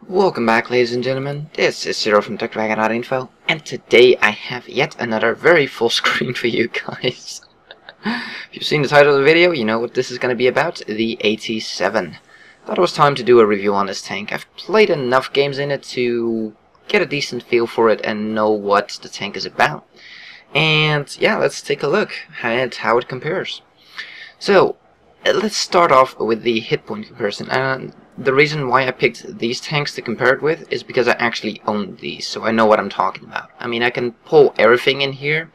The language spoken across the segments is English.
Welcome back, ladies and gentlemen. This is Zero from TechDragon.info, and today I have yet another very full screen for you guys. If you've seen the title of the video, you know what this is going to be about, the AT7. Thought it was time to do a review on this tank. I've played enough games in it to get a decent feel for it and know what the tank is about. And yeah, let's take a look at how it compares. So, let's start off with the hit point comparison. And the reason why I picked these tanks to compare it with is because I actually own these, so I know what I'm talking about. I mean, I can pull everything in here,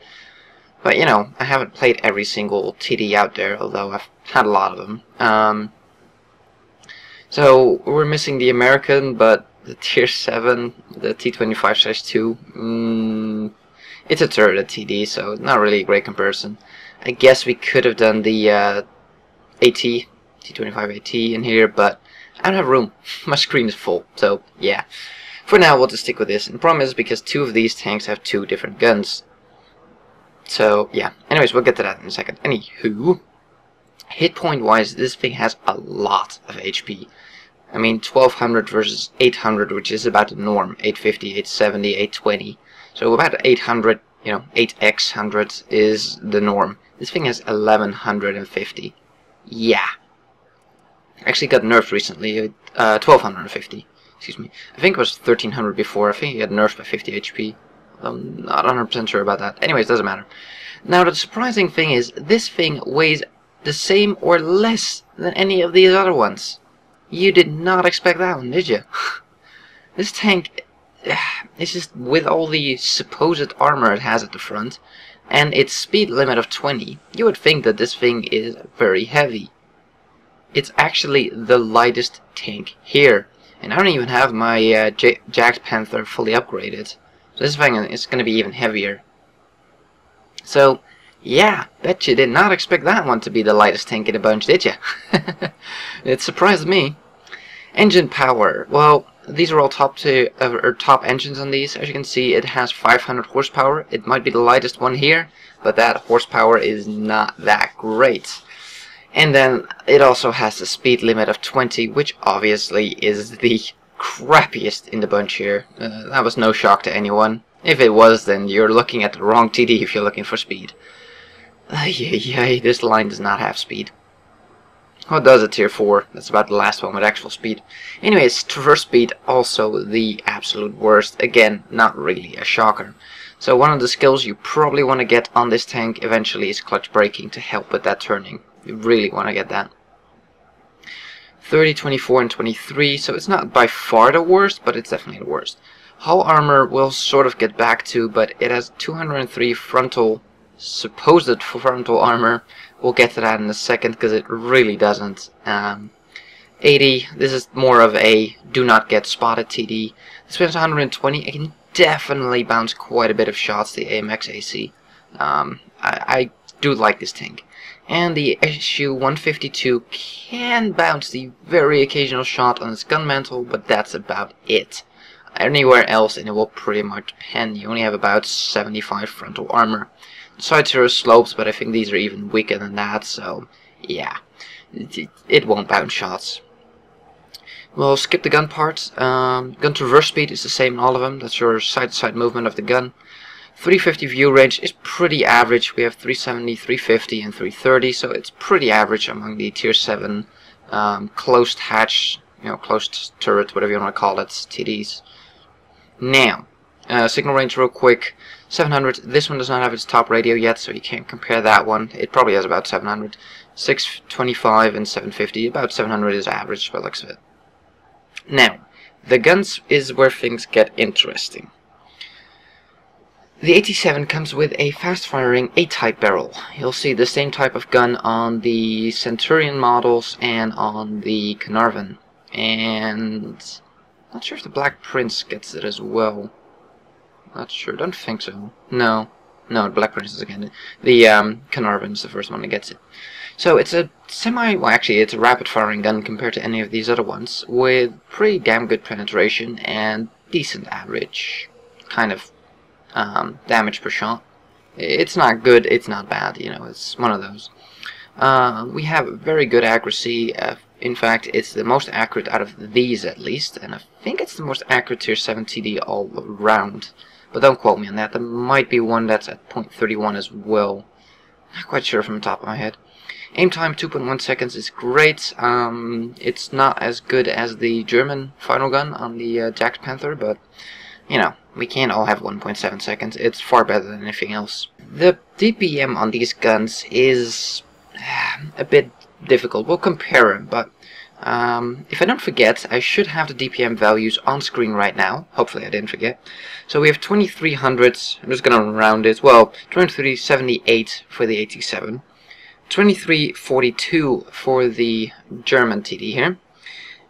but you know, I haven't played every single TD out there, although I've had a lot of them. So we're missing the American, but the Tier 7, the T25/2, it's a turret at TD, so not really a great comparison. I guess we could have done the T25 AT in here, but I don't have room. My screen is full, so yeah. For now, we'll just stick with this. And the problem is because two of these tanks have two different guns. So yeah. Anyways, we'll get to that in a second. Anywho, hit point wise, this thing has a lot of HP. I mean, 1200 versus 800, which is about the norm. 850, 870, 820. So about 800, you know, 8x100 is the norm. This thing has 1150. Yeah. Actually got nerfed recently, 1250, excuse me. I think it was 1300 before. I think it got nerfed by 50 HP. I'm not 100% sure about that. Anyways, doesn't matter. Now the surprising thing is, this thing weighs the same or less than any of these other ones. You did not expect that one, did you? This tank is just, with all the supposed armor it has at the front, and its speed limit of 20, you would think that this thing is very heavy. It's actually the lightest tank here, and I don't even have my Jacked Panther fully upgraded, so this thing is going to be even heavier. So yeah, bet you did not expect that one to be the lightest tank in the bunch, did you? It surprised me. Engine power, well, these are all top engines on these. As you can see, it has 500 horsepower. It might be the lightest one here, but that horsepower is not that great. And then it also has a speed limit of 20, which obviously is the crappiest in the bunch here. That was no shock to anyone. If it was, then you're looking at the wrong TD if you're looking for speed. This line does not have speed. What does a Tier 4? That's about the last one with actual speed. Anyways, traverse speed also the absolute worst. Again, not really a shocker. So one of the skills you probably want to get on this tank eventually is clutch braking to help with that turning. You really want to get that. 30, 24, and 23, so it's not by far the worst, but it's definitely the worst. Hull armor we'll sort of get back to, but it has 203 supposed frontal armor. We'll get to that in a second, because it really doesn't. 80, this is more of a do not get spotted TD. This one's 120, it can definitely bounce quite a bit of shots, the AMX AC. I do like this tank. And the ASU-152 can bounce the very occasional shot on its gun mantle, but that's about it. Anywhere else, and it will pretty much pen. You only have about 75 frontal armor. The sides are slopes, but I think these are even weaker than that, so yeah, it won't bounce shots. We'll skip the gun part. Gun traverse speed is the same in all of them. That's your side-to-side movement of the gun. 350 view range is pretty average. We have 370, 350, and 330, so it's pretty average among the Tier 7 closed hatch, you know, closed turret, whatever you want to call it, TDs. Now, signal range real quick. 700. This one does not have its top radio yet, so you can't compare that one. It probably has about 700. 625 and 750. About 700 is average by the looks of it. Now, the guns is where things get interesting. The AT7 comes with a fast-firing A-type barrel. You'll see the same type of gun on the Centurion models and on the Carnarvon. And not sure if the Black Prince gets it as well. Not sure. Don't think so. No, the Black Prince is again. The Carnarvon is the first one that gets it. So it's a well, actually, it's a rapid-firing gun compared to any of these other ones, with pretty damn good penetration and decent average kind of damage per shot. It's not good, it's not bad, you know, it's one of those. We have very good accuracy. In fact, it's the most accurate out of these at least, and I think it's the most accurate tier 7 TD all around. But don't quote me on that. There might be one that's at 0.31 as well. Not quite sure from the top of my head. Aim time 2.1 seconds is great. It's not as good as the German final gun on the Jack Panther, but you know, we can't all have 1.7 seconds. It's far better than anything else. The DPM on these guns is a bit difficult. We'll compare them, but if I don't forget, I should have the DPM values on screen right now. Hopefully I didn't forget. So we have 2300, I'm just going to round it, well, 2378 for the AT7, 2342 for the German TD here.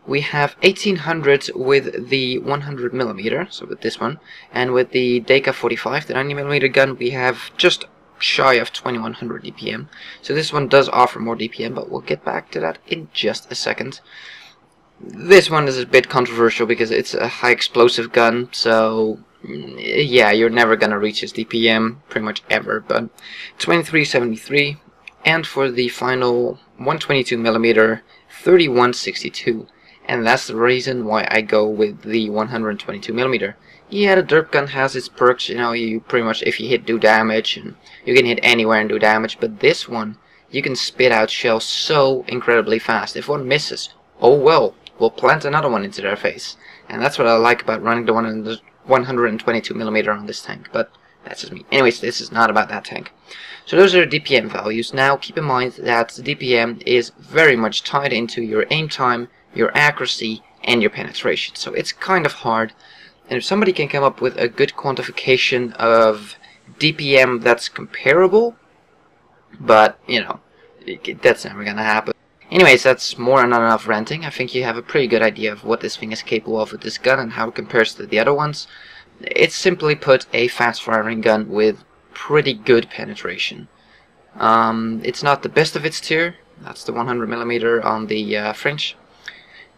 We have 1800 with the 100mm, so with this one, and with the Deka 45, the 90mm gun, we have just shy of 2100 DPM. So this one does offer more DPM, but we'll get back to that in just a second. This one is a bit controversial because it's a high explosive gun, so yeah, you're never gonna reach its DPM pretty much ever, but 2373, and for the final 122mm, 3162. And that's the reason why I go with the 122mm. Yeah, the derp gun has its perks, you know, you pretty much, if you hit, do damage, and you can hit anywhere and do damage, but this one, you can spit out shells so incredibly fast. If one misses, oh well, we'll plant another one into their face. And that's what I like about running the 122mm on this tank, but that's just me. Anyways, this is not about that tank. So those are the DPM values. Now, keep in mind that the DPM is very much tied into your aim time, your accuracy, and your penetration. So it's kind of hard, and if somebody can come up with a good quantification of DPM that's comparable, but you know, that's never gonna happen. Anyways, that's more than enough ranting. I think you have a pretty good idea of what this thing is capable of with this gun and how it compares to the other ones. It's simply put a fast firing gun with pretty good penetration. It's not the best of its tier, that's the 100mm on the French,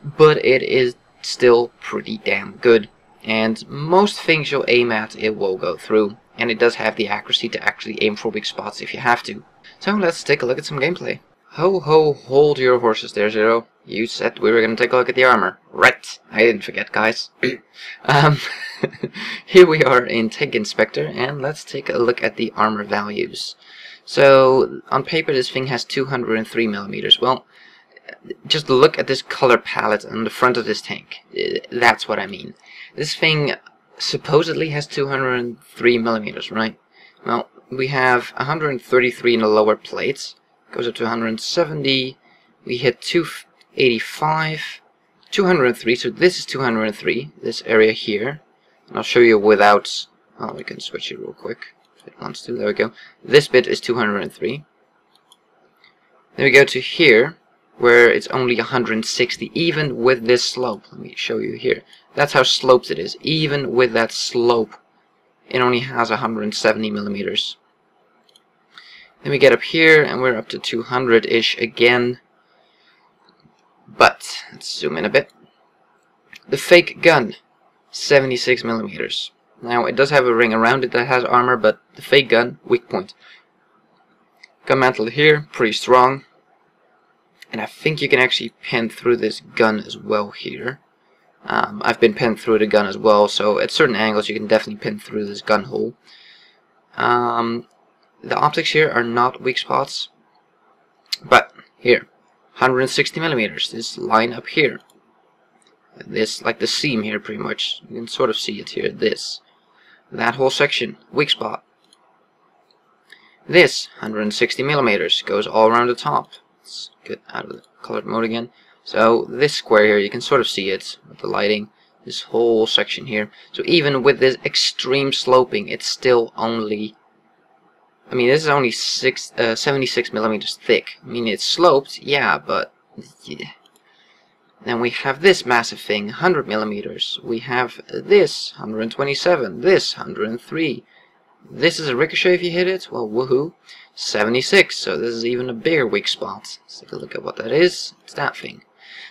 but it is still pretty damn good, and most things you'll aim at it will go through, and it does have the accuracy to actually aim for weak spots if you have to. So let's take a look at some gameplay. Ho ho, hold your horses there, Zero. You said we were gonna take a look at the armor. Right, I didn't forget, guys. Here we are in Tank Inspector, and let's take a look at the armor values. So on paper this thing has 203mm. Well, just look at this color palette on the front of this tank. That's what I mean. This thing supposedly has 203mm, right? Well, we have 133 in the lower plates, goes up to 170, we hit 285, 203, so this is 203, this area here. And I'll show you without, oh, we can switch it real quick if it wants to, there we go. This bit is 203. Then we go to here, where it's only 160, even with this slope. Let me show you here. That's how sloped it is. Even with that slope, it only has 170mm. Then we get up here, and we're up to 200-ish again. But, let's zoom in a bit. The fake gun, 76mm. Now, it does have a ring around it that has armor, but the fake gun, weak point. Gun mantle here, pretty strong. And I think you can actually pen through this gun as well here. I've been penned through the gun as well, so at certain angles you can definitely pin through this gun hole. The optics here are not weak spots, but here, 160mm, this line up here. This, like the seam here pretty much, you can sort of see it here, this. That whole section, weak spot. This, 160mm, goes all around the top. Let's get out of the colored mode again. So this square here, you can sort of see it with the lighting. This whole section here. So even with this extreme sloping, it's still only, I mean, this is only 76mm thick. I mean, it's sloped, yeah, but yeah. Then we have this massive thing, 100mm. We have this, 127. This, 103. This is a ricochet if you hit it. Well, woohoo. 76. So this is even a bigger weak spot. Let's take a look at what that is. It's that thing.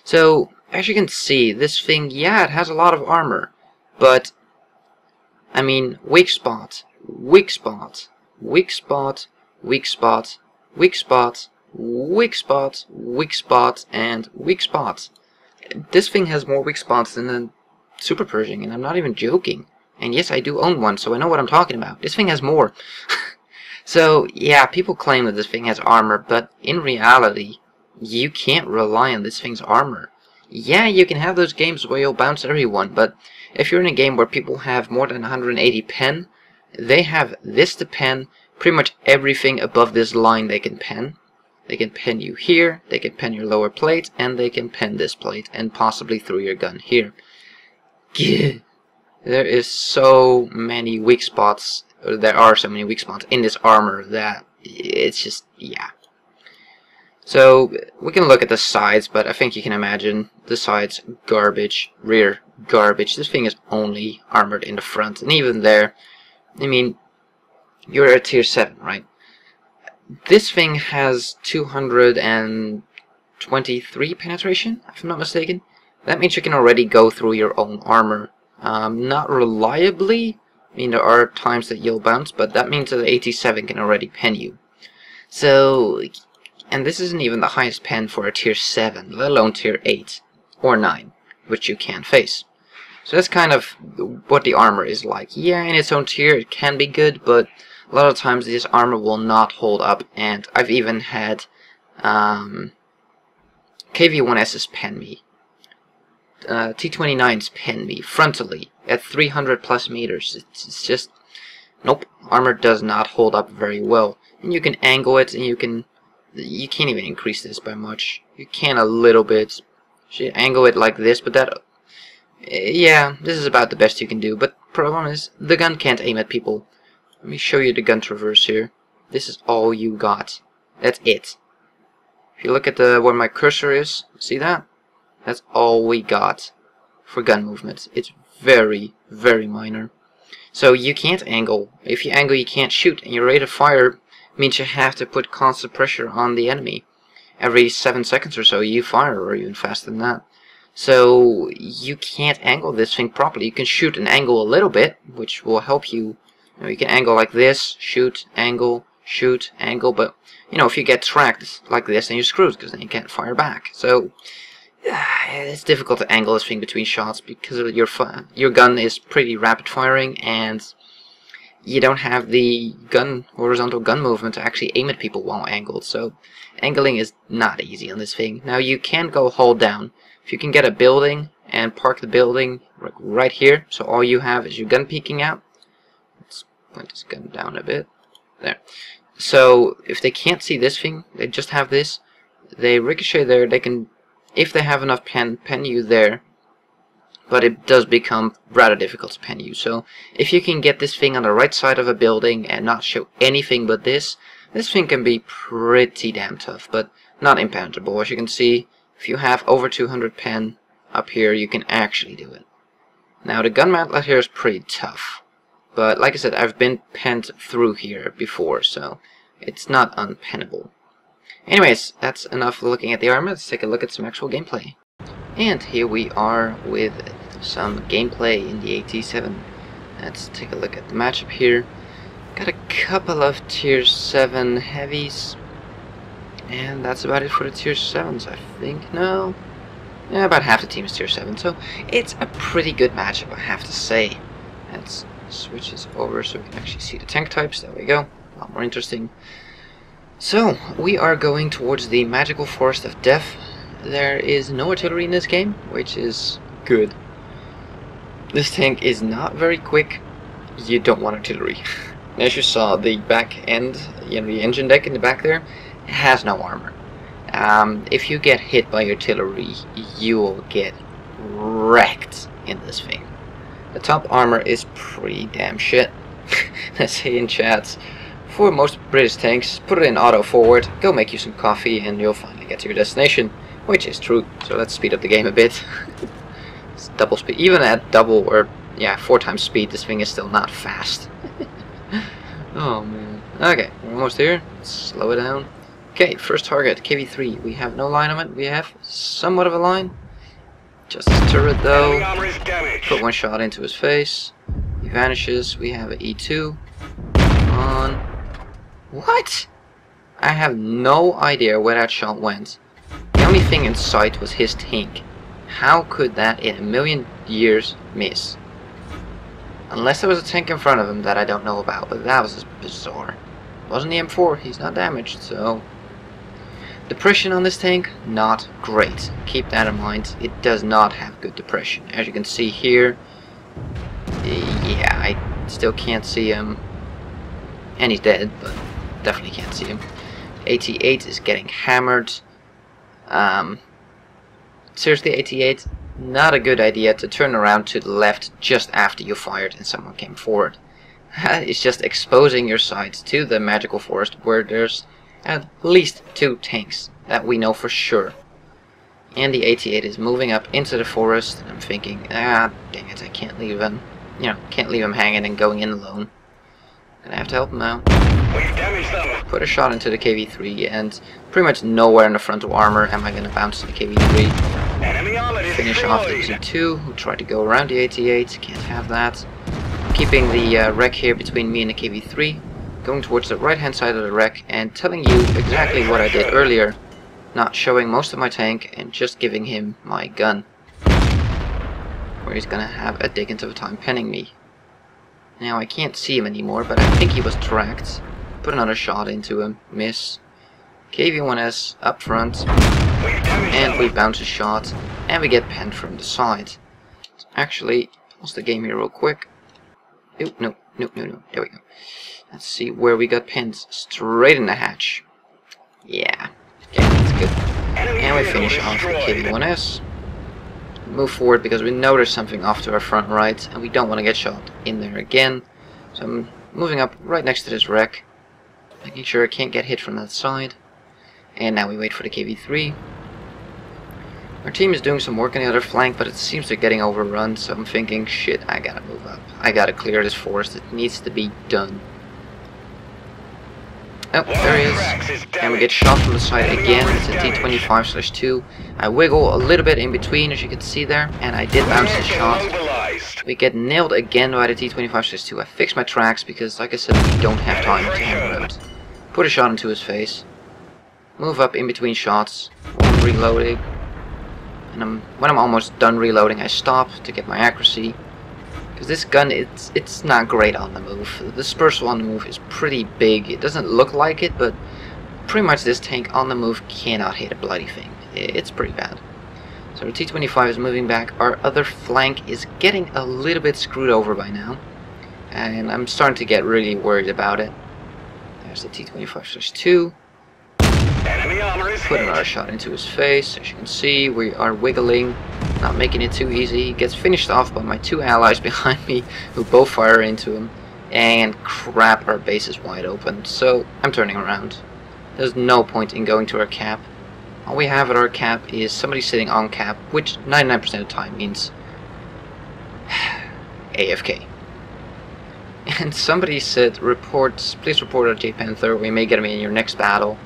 So, as you can see, this thing, yeah, it has a lot of armor. But, I mean, weak spot, weak spot, weak spot, weak spot, weak spot, weak spot, weak spot, and weak spot. This thing has more weak spots than the Super Pershing, and I'm not even joking. And yes, I do own one, so I know what I'm talking about. This thing has more. So, yeah, people claim that this thing has armor, but in reality, you can't rely on this thing's armor. Yeah, you can have those games where you'll bounce everyone, but if you're in a game where people have more than 180 pen, they have this to pen pretty much everything above this line they can pen. They can pen you here, they can pen your lower plate, and they can pen this plate, and possibly through your gun here. Gah. There is so many weak spots, or there are so many weak spots in this armor that it's just, yeah. So, we can look at the sides, but I think you can imagine the sides, garbage, rear, garbage. This thing is only armored in the front, and even there, I mean, you're at tier 7, right? This thing has 223 penetration, if I'm not mistaken. That means you can already go through your own armor. Not reliably. I mean, there are times that you'll bounce, but that means that the AT7 can already pen you. So, and this isn't even the highest pen for a tier 7, let alone tier 8 or 9, which you can't face. So that's kind of what the armor is like. Yeah, in its own tier it can be good, but a lot of times this armor will not hold up, and I've even had KV-1S's pen me. T29's pen me frontally at 300 plus meters. It's just, nope, armor does not hold up very well. And you can angle it, and you can't even increase this by much. You can a little bit. You angle it like this, but that, yeah, this is about the best you can do. But problem is, the gun can't aim at people. Let me show you the gun traverse here. This is all you got. That's it. If you look at where my cursor is, see that? That's all we got for gun movement. It's very, very minor. So you can't angle. If you angle, you can't shoot. And your rate of fire means you have to put constant pressure on the enemy. Every 7 seconds or so you fire, or even faster than that. So you can't angle this thing properly. You can shoot and angle a little bit, which will help you. You can angle like this, shoot, angle, but you know, if you get tracked like this, then you're screwed, because then you can't fire back. So it's difficult to angle this thing between shots because of your gun is pretty rapid firing, and you don't have the horizontal gun movement to actually aim at people while angled. So angling is not easy on this thing. Now you can go hold down. If you can get a building and park the building right here, so all you have is your gun peeking out. Let's point this gun down a bit. There. So if they can't see this thing, they just have this. They ricochet there. They can, if they have enough pen you there. But it does become rather difficult to pen you. So if you can get this thing on the right side of a building and not show anything but this thing can be pretty damn tough, but not impenetrable. As you can see, if you have over 200 pen up here, you can actually do it. Now the gun mantlet here is pretty tough, but like I said, I've been penned through here before, so it's not unpennable. Anyways, that's enough looking at the armor. Let's take a look at some actual gameplay. And here we are with some gameplay in the AT7. Let's take a look at the matchup here. Got a couple of tier 7 heavies, and that's about it for the tier 7s, I think. No? Yeah, about half the team is tier 7, so it's a pretty good matchup, I have to say. Let's switch this over so we can actually see the tank types. There we go. A lot more interesting. So, we are going towards the magical forest of death. There is no artillery in this game, which is good. This tank is not very quick. You don't want artillery. As you saw, the back end, you know, the engine deck in the back there, it has no armor. If you get hit by artillery, you will get wrecked in this thing. The top armor is pretty damn shit. Let's say in chat, for most British tanks, put it in auto forward, go make you some coffee, and you'll finally get to your destination. Which is true, so let's speed up the game a bit. It's double speed. Even at double or, yeah, 4 times speed, this thing is still not fast. Oh man. Okay, we're almost here. Let's slow it down. Okay, first target, KV-3. We have no line on it. We have somewhat of a line. Just his turret though. Put one shot into his face. He vanishes. We have an E2. On. What? I have no idea where that shot went. The only thing in sight was his tank. How could that in a million years miss? Unless there was a tank in front of him that I don't know about, but that was just bizarre. It wasn't the M4, he's not damaged, so... Depression on this tank, not great. Keep that in mind, it does not have good depression. As you can see here, yeah, I still can't see him. And he's dead, but definitely can't see him. AT8 is getting hammered. Seriously, AT8, not a good idea to turn around to the left just after you fired and someone came forward. It's just exposing your sights to the magical forest where there's at least 2 tanks that we know for sure. And the AT8 is moving up into the forest. I'm thinking, dang it, I can't leave him. You know, can't leave him hanging and going in alone. Gonna have to help him out. Put a shot into the KV3 and pretty much nowhere in the frontal armor am I gonna bounce to the KV3. Finish off the Z2 who tried to go around the AT8. Can't have that. I'm keeping the wreck here between me and the KV3. Going towards the right hand side of the wreck and telling you exactly what I did earlier. Not showing most of my tank and just giving him my gun. Where he's gonna have a dig into the time penning me. Now I can't see him anymore, but I think he was tracked. Put another shot into him. Miss. KV1S up front. And we bounce a shot. And we get penned from the side. So actually, pause the game here real quick. Oh, no. There we go. Let's see where we got pinned. Straight in the hatch. Yeah. Okay, that's good. And we finish off the KV1S. Move forward because we know there's something off to our front right and we don't want to get shot in there again. So I'm moving up right next to this wreck, making sure I can't get hit from that side. And now we wait for the KV3. Our team is doing some work on the other flank, but it seems they're getting overrun, so I'm thinking, shit, I gotta move up. I gotta clear this forest, it needs to be done. Oh, there he is. And we get shot from the side again. It's a T25/2. I wiggle a little bit in between, as you can see there, and I did bounce the shot. We get nailed again by the T25/2. I fixed my tracks because, like I said, we don't have time to hang around. Put a shot into his face. Move up in between shots. While reloading. And when I'm almost done reloading, I stop to get my accuracy. Because this gun, it's not great on the move. The dispersal on the move is pretty big. It doesn't look like it, but pretty much this tank on the move cannot hit a bloody thing. It's pretty bad. So the T25 is moving back. Our other flank is getting a little bit screwed over by now. And I'm starting to get really worried about it. There's the T25/2. Put another shot into his face. As you can see, we are wiggling, not making it too easy. He gets finished off by my 2 allies behind me, who both fire into him. And crap, our base is wide open, so I'm turning around. There's no point in going to our cap. All we have at our cap is somebody sitting on cap, which 99% of the time means AFK. And somebody said, please report our J-Panther, we may get him in your next battle.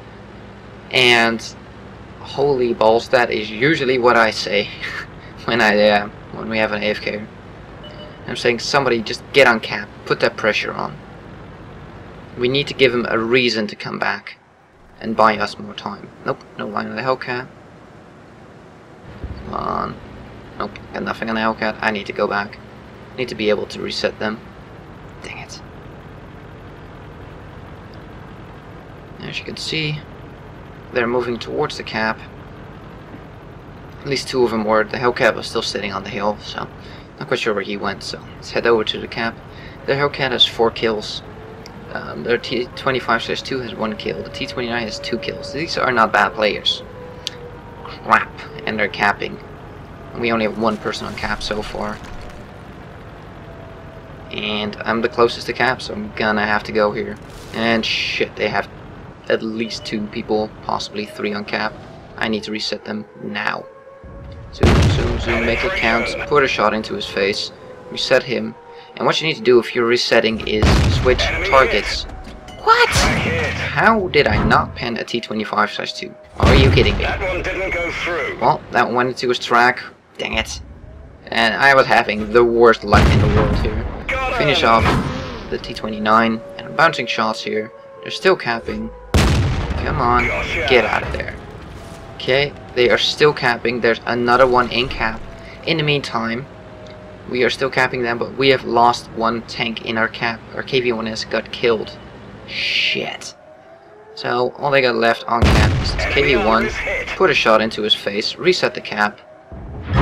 And holy balls, that is usually what I say when we have an AFK. I'm saying, somebody just get on cap, put that pressure on. We need to give him a reason to come back and buy us more time. Nope, no line on the Hellcat. Come on. Nope, got nothing on the Hellcat. I need to go back. Need to be able to reset them. Dang it. As you can see, they're moving towards the cap. At least 2 of them were. The Hellcat was still sitting on the hill, so not quite sure where he went, so let's head over to the cap. The Hellcat has 4 kills. Their T25/2 has 1 kill. The T29 has 2 kills. These are not bad players. Crap. And they're capping. We only have 1 person on cap so far. And I'm the closest to cap, so I'm gonna have to go here. And shit, they have at least 2 people, possibly 3 on cap. I need to reset them now. Zoom, make it count. Put a shot into his face. Reset him. And what you need to do if you're resetting is switch targets. What? How did I not pen a T25/2? Are you kidding me? That one didn't go through. Well, that went into his track. Dang it. And I was having the worst luck in the world here. Finish off the T29. And I'm bouncing shots here. They're still capping. Come on, get out of there. Okay, they are still capping. There's another one in cap. In the meantime, we are still capping them, but we have lost one tank in our cap. Our KV-1S got killed. Shit. So, all they got left on cap is this KV-1, put a shot into his face, reset the cap,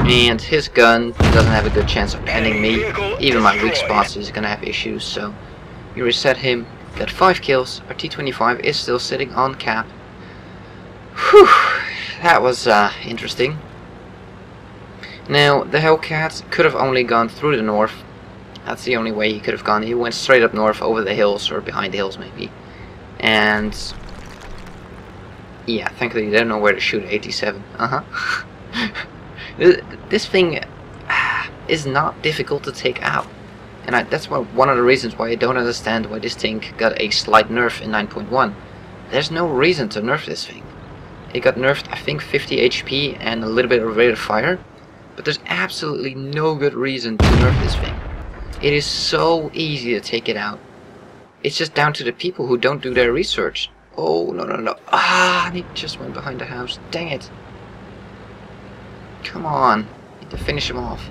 and his gun doesn't have a good chance of ending me. Even my weak spots is gonna have issues, so you reset him, got 5 kills. Our T-25 is still sitting on cap. Whew, that was interesting. Now, the Hellcat could have only gone through the north. That's the only way he could have gone. He went straight up north over the hills, or behind the hills maybe. And yeah, thankfully they don't know where to shoot AT7. This thing is not difficult to take out. And that's one of the reasons why I don't understand why this thing got a slight nerf in 9.1. There's no reason to nerf this thing. It got nerfed, I think, 50 HP and a little bit of rate of fire. But there's absolutely no good reason to nerf this thing. It is so easy to take it out. It's just down to the people who don't do their research. Oh, no, no, no. Ah, and he just went behind the house. Dang it. Come on. Need to finish him off.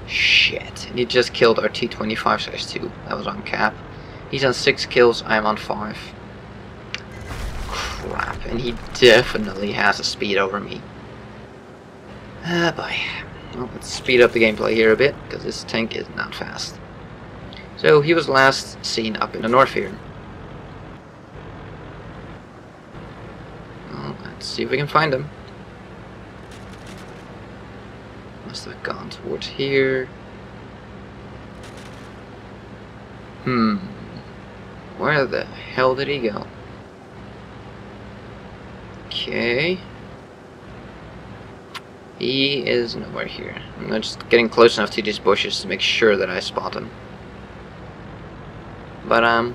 Shit. And he just killed our T-25/2. That was on cap. He's on 6 kills. I'm on 5. Crap. And he definitely has a speed over me. Ah, boy. Well, let's speed up the gameplay here a bit, because this tank is not fast. So, he was last seen up in the north here. Well, let's see if we can find him. Must have gone towards here. Where the hell did he go? Okay. He is nowhere here. I'm just getting close enough to these bushes to make sure that I spot him. But,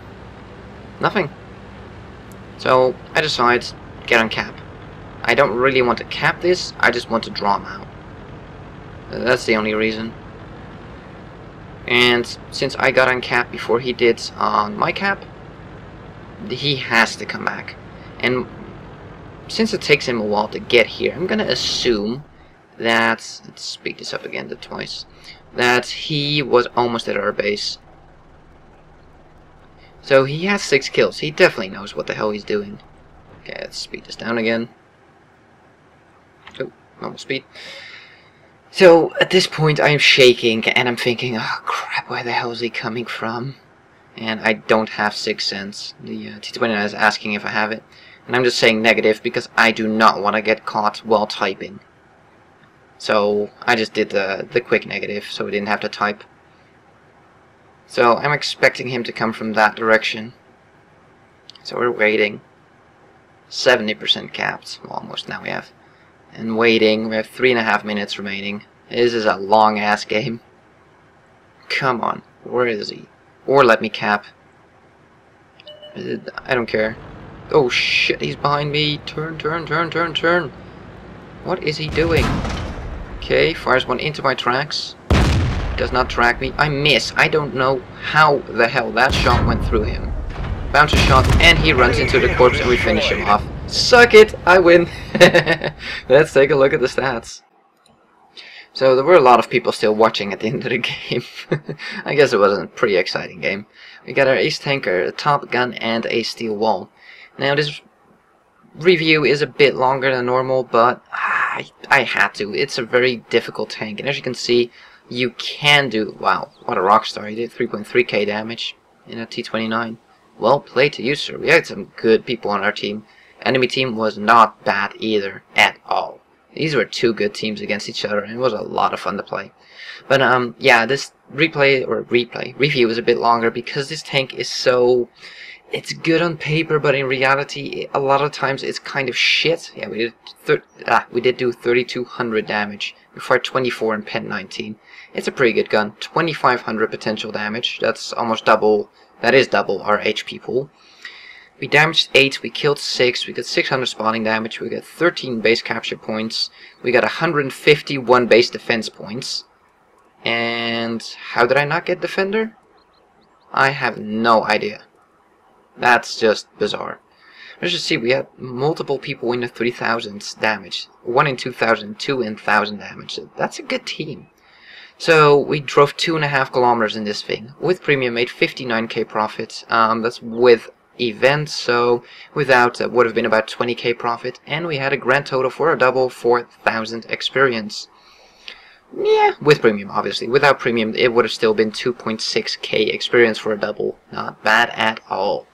nothing. So, I decide to get on cap. I don't really want to cap this, I just want to draw him out. That's the only reason. And since I got on cap before he did on my cap, he has to come back. And since it takes him a while to get here, I'm gonna assume that, let's speed this up again to twice, that he was almost at our base. So he has 6 kills. He definitely knows what the hell he's doing. Okay, let's speed this down again. Oh, normal speed. So at this point I am shaking and I'm thinking, oh crap, where the hell is he coming from? And I don't have 6th sense. The T-29 is asking if I have it. And I'm just saying negative because I do not want to get caught while typing. So I just did the quick negative so we didn't have to type. So I'm expecting him to come from that direction. So we're waiting. 70% capped. Well, almost now we have. And waiting. We have 3.5 minutes remaining. This is a long ass game. Come on. Where is he? Or let me cap. I don't care. Oh shit, he's behind me. Turn, turn, turn, turn, turn. What is he doing? Okay, fires one into my tracks. Does not track me. I miss. I don't know how the hell that shot went through him. Bouncer shot, and he runs into the corpse, and we finish him off. Suck it! I win! Let's take a look at the stats. So there were a lot of people still watching at the end of the game. I guess it was a pretty exciting game. We got our ace tanker, a top gun, and a steel wall. Now this review is a bit longer than normal, but I had to. It's a very difficult tank, and as you can see, you can do... Wow, what a rock star. He did 3.3k damage in a T-29. Well played to you, sir. We had some good people on our team. Enemy team was not bad either, at all. These were 2 good teams against each other, and it was a lot of fun to play. But, yeah, this review is a bit longer because this tank is so... It's good on paper, but in reality, a lot of times it's kind of shit. Yeah, we did do 3,200 damage. We fired 24 and pen 19. It's a pretty good gun. 2,500 potential damage. That's almost double. That is double our HP pool. We damaged 8. We killed 6. We got 600 spotting damage. We got 13 base capture points. We got 151 base defense points. And how did I not get defender? I have no idea. That's just bizarre. As you see, we had multiple people in the 3000s damage. 1 in 2000, 2 in 1000 damage. That's a good team. So we drove 2.5 kilometers in this thing. With premium, made 59k profit. That's with events, so without that would have been about 20k profit. And we had a grand total for a double 4000 experience. Yeah, with premium, obviously. Without premium, it would have still been 2.6k experience for a double. Not bad at all.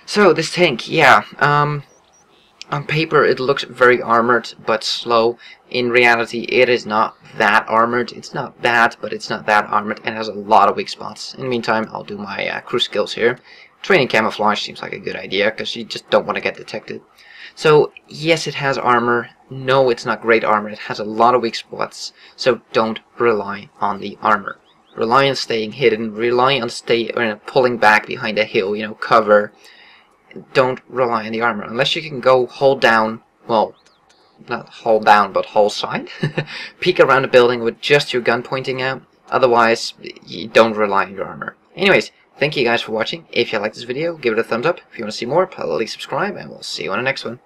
So this tank, yeah, on paper it looks very armored but slow. In reality it is not that armored. It's not bad, but it's not that armored, and has a lot of weak spots. In the meantime, I'll do my crew skills here. Training camouflage seems like a good idea, because you just don't want to get detected. So yes, it has armor. No, it's not great armor. It has a lot of weak spots, so don't rely on the armor. Rely on staying hidden, rely on pulling back behind a hill, you know, cover. Don't rely on the armor, unless you can go hold down, well, not hold down, but hold side. Peek around the building with just your gun pointing out. Otherwise, you don't rely on your armor. Anyways, thank you guys for watching. If you like this video, give it a thumbs up. If you want to see more, please subscribe, and we'll see you on the next one.